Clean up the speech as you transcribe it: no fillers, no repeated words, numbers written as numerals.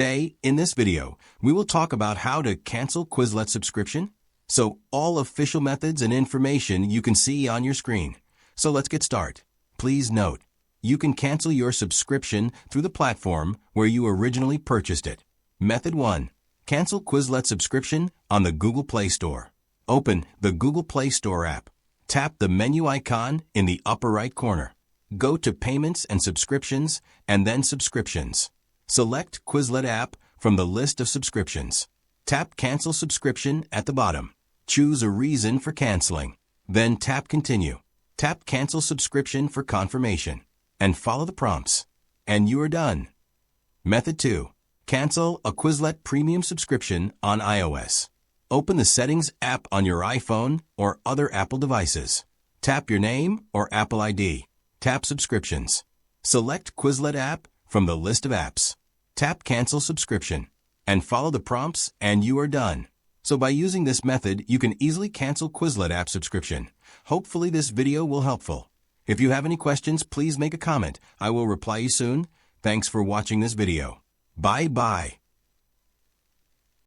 Today, in this video, we will talk about how to cancel Quizlet subscription. So, all official methods and information you can see on your screen. So let's get started. Please note, you can cancel your subscription through the platform where you originally purchased it. Method 1. Cancel Quizlet subscription on the Google Play Store. Open the Google Play Store app. Tap the menu icon in the upper right corner. Go to Payments and Subscriptions and then Subscriptions. Select Quizlet app from the list of subscriptions. Tap Cancel Subscription at the bottom. Choose a reason for canceling. Then tap Continue. Tap Cancel Subscription for confirmation. And follow the prompts. And you are done. Method 2. Cancel a Quizlet premium subscription on iOS. Open the Settings app on your iPhone or other Apple devices. Tap your name or Apple ID. Tap Subscriptions. Select Quizlet app from the list of apps. Tap Cancel Subscription. And follow the prompts and you are done. So by using this method, you can easily cancel Quizlet app subscription. Hopefully this video will helpful. If you have any questions, please make a comment. I will reply you soon. Thanks for watching this video. Bye-bye.